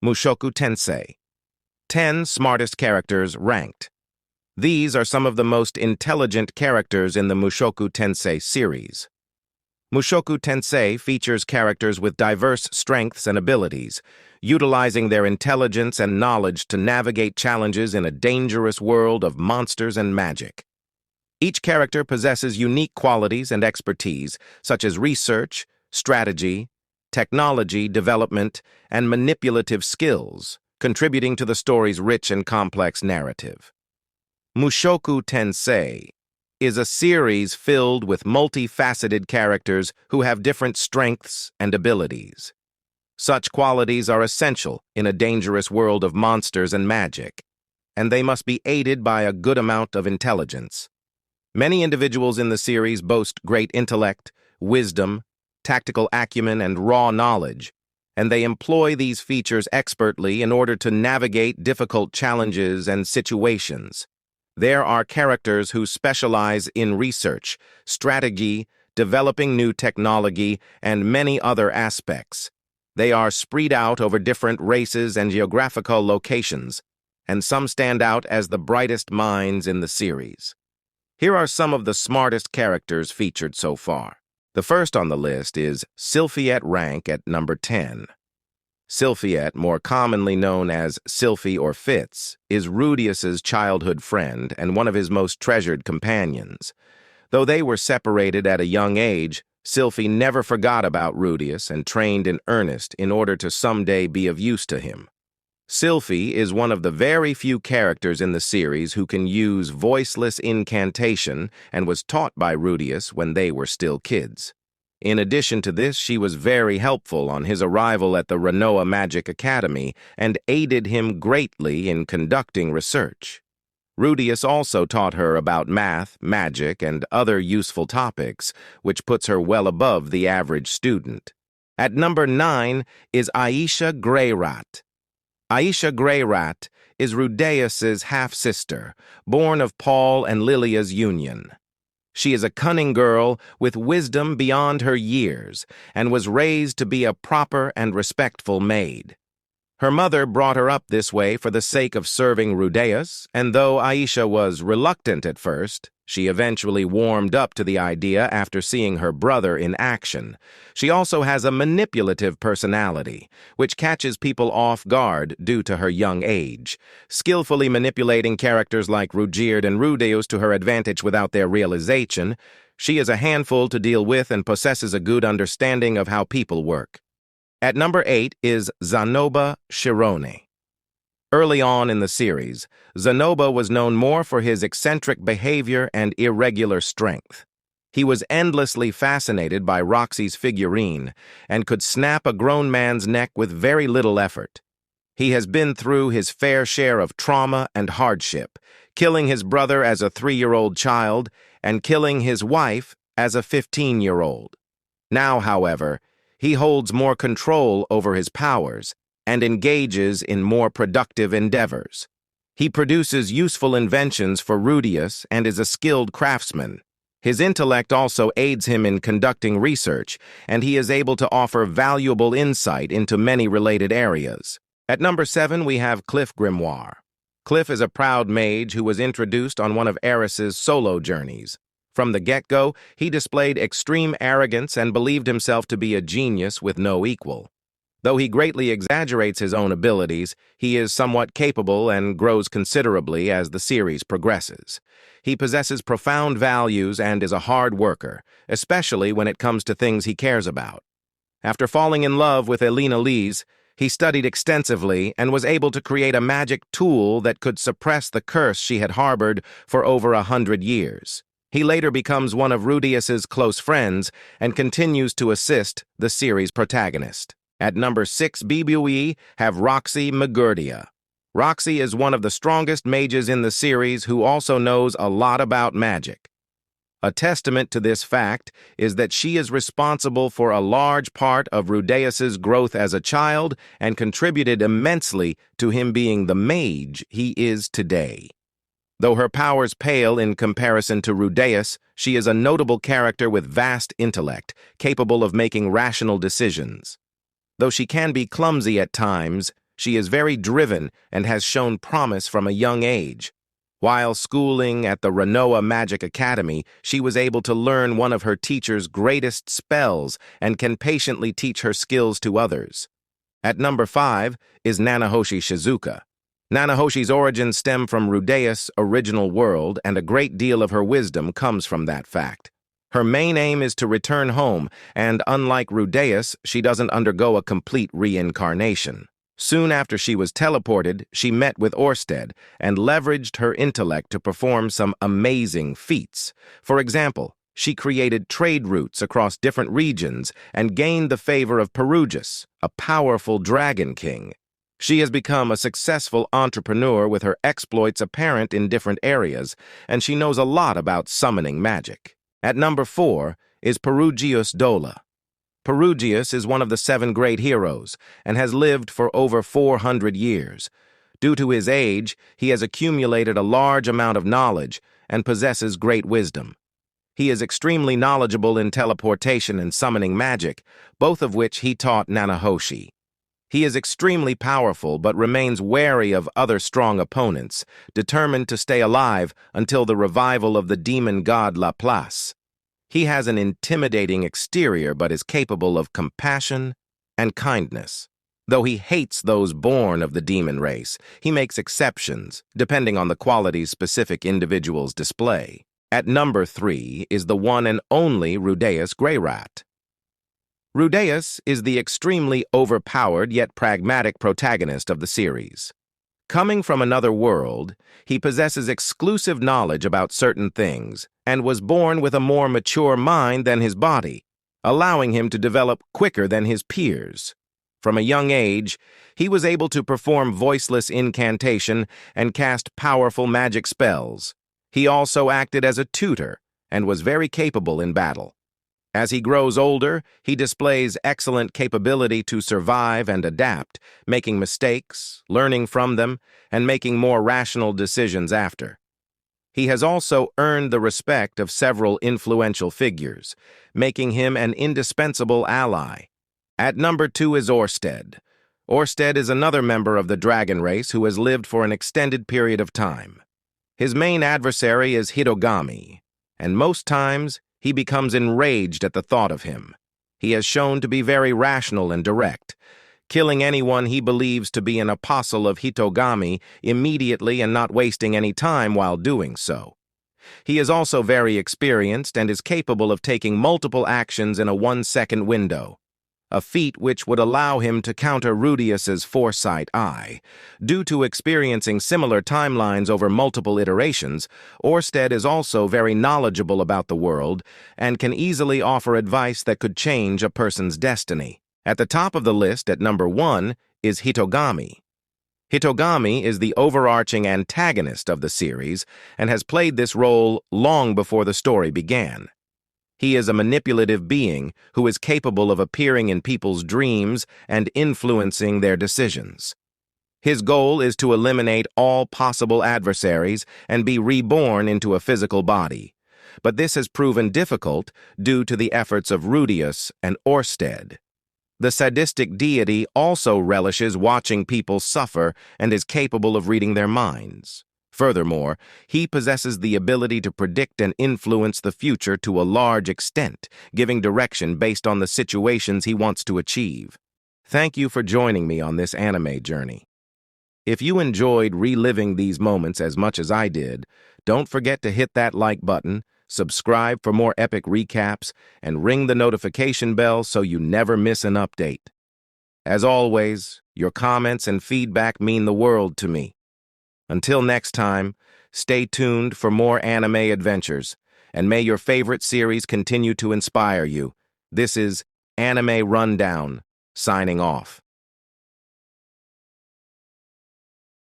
Mushoku Tensei. 10 smartest characters ranked. These are some of the most intelligent characters in the Mushoku Tensei series. Mushoku Tensei features characters with diverse strengths and abilities, utilizing their intelligence and knowledge to navigate challenges in a dangerous world of monsters and magic. Each character possesses unique qualities and expertise, such as research, strategy, technology development, and manipulative skills, contributing to the story's rich and complex narrative. Mushoku Tensei is a series filled with multifaceted characters who have different strengths and abilities. Such qualities are essential in a dangerous world of monsters and magic, and they must be aided by a good amount of intelligence. Many individuals in the series boast great intellect, wisdom, tactical acumen, and raw knowledge, and they employ these features expertly in order to navigate difficult challenges and situations. There are characters who specialize in research, strategy, developing new technology, and many other aspects. They are spread out over different races and geographical locations, and some stand out as the brightest minds in the series. Here are some of the smartest characters featured so far. The first on the list is Sylphiette Rank at number 10. Sylphiette, more commonly known as Sylphie or Fitz, is Rudeus's childhood friend and one of his most treasured companions. Though they were separated at a young age, Sylphie never forgot about Rudeus and trained in earnest in order to someday be of use to him. Sylphie is one of the very few characters in the series who can use voiceless incantation and was taught by Rudeus when they were still kids. In addition to this, she was very helpful on his arrival at the Renoa Magic Academy and aided him greatly in conducting research. Rudeus also taught her about math, magic, and other useful topics, which puts her well above the average student. At number 9 is Aisha Greyrat. Aisha Greyrat is Rudeus's half-sister, born of Paul and Lilia's union. She is a cunning girl with wisdom beyond her years and was raised to be a proper and respectful maid. Her mother brought her up this way for the sake of serving Rudeus, and though Aisha was reluctant at first, she eventually warmed up to the idea after seeing her brother in action. She also has a manipulative personality, which catches people off guard due to her young age, skillfully manipulating characters like Rugierd and Rudeus to her advantage without their realization. She is a handful to deal with and possesses a good understanding of how people work. At number 8 is Zanoba Shirone. Early on in the series, Zanoba was known more for his eccentric behavior and irregular strength. He was endlessly fascinated by Roxy's figurine and could snap a grown man's neck with very little effort. He has been through his fair share of trauma and hardship, killing his brother as a 3-year-old child and killing his wife as a 15-year-old. Now, however, he holds more control over his powers and engages in more productive endeavors. He produces useful inventions for Rudeus and is a skilled craftsman. His intellect also aids him in conducting research, and he is able to offer valuable insight into many related areas. At number 7, we have Cliff Grimoire. Cliff is a proud mage who was introduced on one of Eris's solo journeys. From the get-go, he displayed extreme arrogance and believed himself to be a genius with no equal. Though he greatly exaggerates his own abilities, he is somewhat capable and grows considerably as the series progresses. He possesses profound values and is a hard worker, especially when it comes to things he cares about. After falling in love with Elena Lise, he studied extensively and was able to create a magic tool that could suppress the curse she had harbored for over 100 years. He later becomes one of Rudeus's close friends and continues to assist the series' protagonist. At number 6, we have Roxy Magurdia. Roxy is one of the strongest mages in the series who also knows a lot about magic. A testament to this fact is that she is responsible for a large part of Rudeus's growth as a child and contributed immensely to him being the mage he is today. Though her powers pale in comparison to Rudeus, she is a notable character with vast intellect, capable of making rational decisions. Though she can be clumsy at times, She is very driven and has shown promise from a young age. While schooling at the Renoa Magic Academy, she was able to learn one of her teacher's greatest spells and can patiently teach her skills to others. At number 5 is Nanahoshi Shizuka. Nanahoshi's origins stem from Rudeus' original world, and a great deal of her wisdom comes from that fact. Her main aim is to return home, and unlike Rudeus, she doesn't undergo a complete reincarnation. Soon after she was teleported, she met with Orsted and leveraged her intellect to perform some amazing feats. For example, she created trade routes across different regions and gained the favor of Perugius, a powerful dragon king. She has become a successful entrepreneur with her exploits apparent in different areas, and she knows a lot about summoning magic. At number 4 is Perugius Dola. Perugius is one of the 7 great heroes and has lived for over 400 years. Due to his age, he has accumulated a large amount of knowledge and possesses great wisdom. He is extremely knowledgeable in teleportation and summoning magic, both of which he taught Nanahoshi. He is extremely powerful but remains wary of other strong opponents, determined to stay alive until the revival of the demon god Laplace. He has an intimidating exterior but is capable of compassion and kindness. Though he hates those born of the demon race, he makes exceptions, depending on the qualities specific individuals display. At number 3 is the one and only Rudeus Greyrat. Rudeus is the extremely overpowered yet pragmatic protagonist of the series. Coming from another world, he possesses exclusive knowledge about certain things and was born with a more mature mind than his body, allowing him to develop quicker than his peers. From a young age, he was able to perform voiceless incantation and cast powerful magic spells. He also acted as a tutor and was very capable in battle. As he grows older, he displays excellent capability to survive and adapt, making mistakes, learning from them, and making more rational decisions after. He has also earned the respect of several influential figures, making him an indispensable ally. At number 2 is Orsted. Orsted is another member of the dragon race who has lived for an extended period of time. His main adversary is Hitogami, and most times he becomes enraged at the thought of him. He has shown to be very rational and direct, killing anyone he believes to be an apostle of Hitogami immediately and not wasting any time while doing so. He is also very experienced and is capable of taking multiple actions in a 1-second window, a feat which would allow him to counter Rudeus's foresight eye. Due to experiencing similar timelines over multiple iterations, Orsted is also very knowledgeable about the world and can easily offer advice that could change a person's destiny. At the top of the list at number 1 is Hitogami. Hitogami is the overarching antagonist of the series and has played this role long before the story began. He is a manipulative being who is capable of appearing in people's dreams and influencing their decisions. His goal is to eliminate all possible adversaries and be reborn into a physical body. But this has proven difficult due to the efforts of Rudeus and Orsted. The sadistic deity also relishes watching people suffer and is capable of reading their minds. Furthermore, he possesses the ability to predict and influence the future to a large extent, giving direction based on the situations he wants to achieve. Thank you for joining me on this anime journey. If you enjoyed reliving these moments as much as I did, don't forget to hit that like button, subscribe for more epic recaps, and ring the notification bell so you never miss an update. As always, your comments and feedback mean the world to me. Until next time, stay tuned for more anime adventures, and may your favorite series continue to inspire you. This is Anime Rundown, signing off.